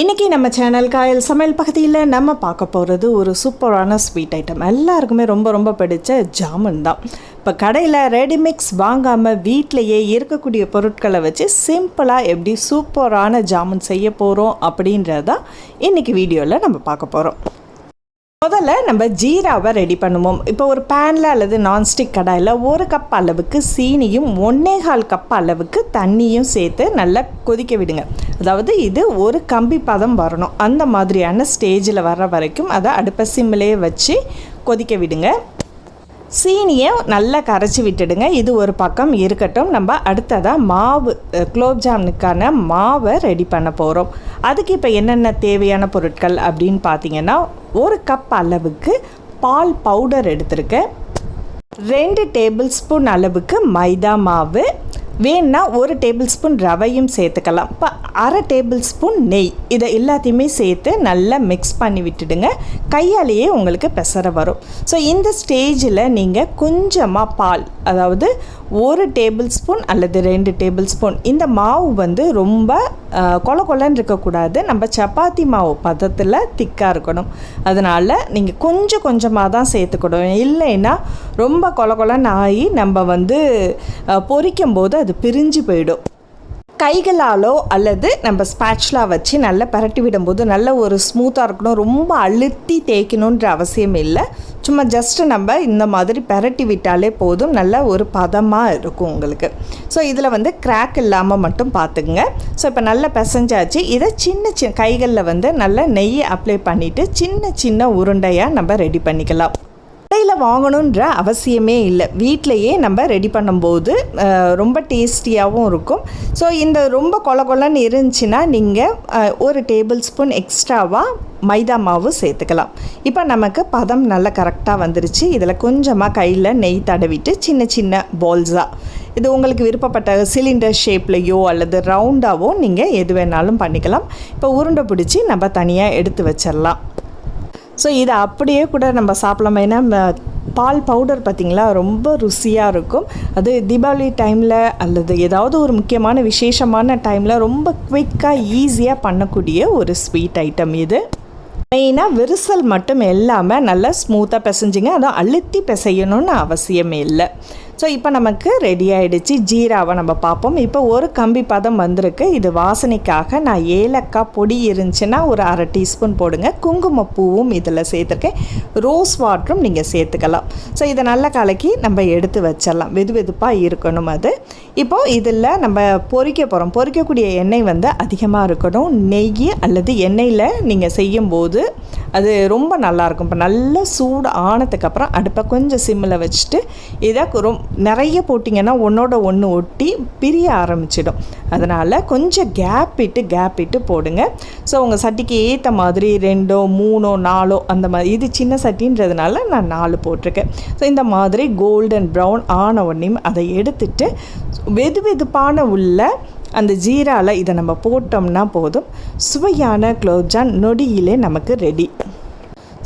இன்றைக்கி நம்ம சேனல் காயல் சமையல் பகுதியில் நம்ம பார்க்க போகிறது ஒரு சூப்பரான ஸ்வீட் ஐட்டம். எல்லாருக்குமே ரொம்ப பிடிச்ச ஜாமுன் தான். இப்போ கடையில் ரெடிமிக்ஸ் வாங்காமல் வீட்டிலையே இருக்கக்கூடிய பொருட்களை வச்சு சிம்பிளாக எப்படி சூப்பரான ஜாமுன் செய்ய போகிறோம் அப்படின்றதான் இன்றைக்கி வீடியோவில் நம்ம பார்க்க போகிறோம். முதல்ல நம்ம ஜீராவை ரெடி பண்ணுவோம். இப்போ ஒரு பேனில் அல்லது நான்ஸ்டிக் கடாயில் 1 கப் அளவுக்கு சீனியும் 1.25 கப் அளவுக்கு தண்ணியும் சேர்த்து நல்லா கொதிக்க விடுங்க. அதாவது இது ஒரு கம்பி பதம் வரணும். அந்த மாதிரியான ஸ்டேஜில் வர்ற வரைக்கும் அதை அடுப்பை சிம்மிலே வச்சு கொதிக்க விடுங்க. சீனியை நல்லா கரைச்சி விட்டுடுங்க. இது ஒரு பக்கம் இருக்கட்டும். நம்ம அடுத்ததாக மாவு குலோப் ஜாமுனுக்கான மாவை ரெடி பண்ண போகிறோம். அதுக்கு இப்போ என்னென்ன தேவையான பொருட்கள் அப்படின்னு பார்த்தீங்கன்னா, 1 கப் அளவுக்கு பால் பவுடர் எடுத்திருக்கேன், 2 டேபிள் ஸ்பூன் அளவுக்கு மைதா மாவு, வேணுன்னா 1 டேபிள் ஸ்பூன் ரவையும் சேர்த்துக்கலாம். இப்போ 1/2 டேபிள் ஸ்பூன் நெய், இதை எல்லாத்தையுமே சேர்த்து நல்லா மிக்ஸ் பண்ணி விட்டுடுங்க. கையாலேயே உங்களுக்கு பெசர வரும். ஸோ இந்த ஸ்டேஜில் நீங்கள் கொஞ்சமாக பால், அதாவது 1 டேபிள் ஸ்பூன் அல்லது 2 டேபிள் ஸ்பூன், இந்த மாவு வந்து ரொம்ப கொலன்னு இருக்கக்கூடாது. நம்ம சப்பாத்தி மாவு பதத்தில் திக்காக இருக்கணும். அதனால் நீங்கள் கொஞ்சமாக தான் சேர்த்துக்கணும். இல்லைன்னா ரொம்ப கொலன்னு ஆகி நம்ம வந்து பொரிக்கும் போது அது பிரிஞ்சு போயிடும். கைகளாலோ அல்லது நம்ம ஸ்பேட்ச்லா வச்சு நல்லா பரட்டி விடும்போது நல்ல ஒரு ஸ்மூத்தாக இருக்கணும். ரொம்ப அழுத்தி தேய்க்கணுன்ற அவசியம் இல்லை. சும்மா ஜஸ்ட்டு நம்ம இந்த மாதிரி பரட்டி விட்டாலே போதும். நல்ல ஒரு பதமாக இருக்கும் உங்களுக்கு. ஸோ இதில் வந்து கிராக் இல்லாமல் மட்டும் பார்த்துக்குங்க. ஸோ இப்போ நல்லா பிசைஞ்சாச்சு. இதை சின்ன கைகளில் வந்து நல்லா நெய்யை அப்ளை பண்ணிவிட்டு சின்ன உருண்டையாக நம்ம ரெடி பண்ணிக்கலாம். கடையில் வாங்கணுன்ற அவசியமே இல்லை. வீட்டிலையே நம்ம ரெடி பண்ணும்போது ரொம்ப டேஸ்டியாகவும் இருக்கும். ஸோ இந்த ரொம்ப கொலன்னு இருந்துச்சுன்னா நீங்கள் 1 டேபிள் ஸ்பூன் எக்ஸ்ட்ராவாக மைதா மாவு சேர்த்துக்கலாம். இப்போ நமக்கு பதம் நல்லா கரெக்டாக வந்துருச்சு. இதில் கொஞ்சமாக கையில் நெய் தடவிட்டு சின்ன பால்ஸாக, இது உங்களுக்கு விருப்பப்பட்ட சிலிண்டர் ஷேப்லேயோ அல்லது ரவுண்டாவோ நீங்கள் எது வேணாலும் பண்ணிக்கலாம். இப்போ உருண்டை பிடிச்சி நம்ம தனியாக எடுத்து வச்சிடலாம். ஸோ இதை அப்படியே கூட நம்ம சாப்பிடலாம். ஏன்னா பால் பவுடர் பார்த்திங்களா ரொம்ப ருசியாக இருக்கும். அது தீபாவளி டைமில் அல்லது ஏதாவது ஒரு முக்கியமான விசேஷமான டைமில் ரொம்ப குவிக்காக ஈஸியாக பண்ணக்கூடிய ஒரு ஸ்வீட் ஐட்டம் இது. மெயினாக விரிசல் மட்டும் இல்லாமல் நல்லா ஸ்மூத்தாக பிசைஞ்சிங்க. அதுவும் அழுத்தி பிசையணும்னு அவசியமே இல்லை. ஸோ இப்போ நமக்கு ரெடி ஆகிடுச்சு. ஜீராவை நம்ம பார்ப்போம். இப்போ ஒரு கம்பி பதம் வந்திருக்கு. இது வாசனைக்காக நான் ஏலக்காய் பொடி இருந்துச்சுன்னா ஒரு 1/2 டீஸ்பூன் போடுங்க. குங்குமப்பூவும் இதில் சேர்த்துருக்கேன். ரோஸ் வாட்டரும் நீங்கள் சேர்த்துக்கலாம். ஸோ இதை நல்லா கலக்கி நம்ம எடுத்து வச்சிடலாம். வெதுப்பாக இருக்கணும் அது. இப்போது இதில் நம்ம பொரிக்க போகிறோம். பொரிக்கக்கூடிய எண்ணெய் வந்து அதிகமாக இருக்கணும். நெய் அல்லது எண்ணெயில் நீங்கள் செய்யும்போது அது ரொம்ப நல்லாயிருக்கும். இப்போ நல்லா சூடு ஆனதுக்கப்புறம் அடுப்பை கொஞ்சம் சிம்மில் வச்சுட்டு இதை நிறைய போட்டிங்கன்னா ஒன்றோட ஒன்று ஒட்டி பிரிய ஆரம்பிச்சிடும். அதனால் கொஞ்சம் கேப் இட்டு போடுங்க. ஸோ உங்கள் சட்டிக்கு ஏற்ற மாதிரி 2, 3, 4 அந்த மாதிரி, இது சின்ன சட்டின்றதுனால நான் 4 போட்டிருக்கேன். ஸோ இந்த மாதிரி கோல்டன் ப்ரௌன் ஆன உடனே அதை எடுத்துட்டு வெதுப்பான உள்ள அந்த ஜீராவில் இதை நம்ம போட்டோம்னா போதும். சுவையான குலோப் ஜாம் நொடியிலே நமக்கு ரெடி.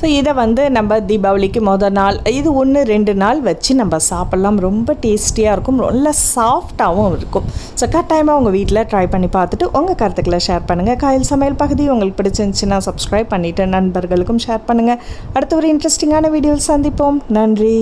ஸோ இதை வந்து நம்ம தீபாவளிக்கு முதல் நாள், இது 1-2 நாள் வச்சு நம்ம சாப்பிட்லாம். ரொம்ப டேஸ்டியாக இருக்கும், நல்ல சாஃப்டாகவும் இருக்கும். ஸோ கட்டாயமாக உங்கள் வீட்டில் ட்ரை பண்ணி பார்த்துட்டு உங்கள் கருத்துக்களை ஷேர் பண்ணுங்கள். காயல் சமையல் பகுதி உங்களுக்கு பிடிச்சிருந்துச்சுன்னா சப்ஸ்கிரைப் பண்ணிவிட்டு நண்பர்களுக்கும் ஷேர் பண்ணுங்கள். அடுத்த ஒரு இன்ட்ரெஸ்டிங்கான வீடியோவில் சந்திப்போம். நன்றி.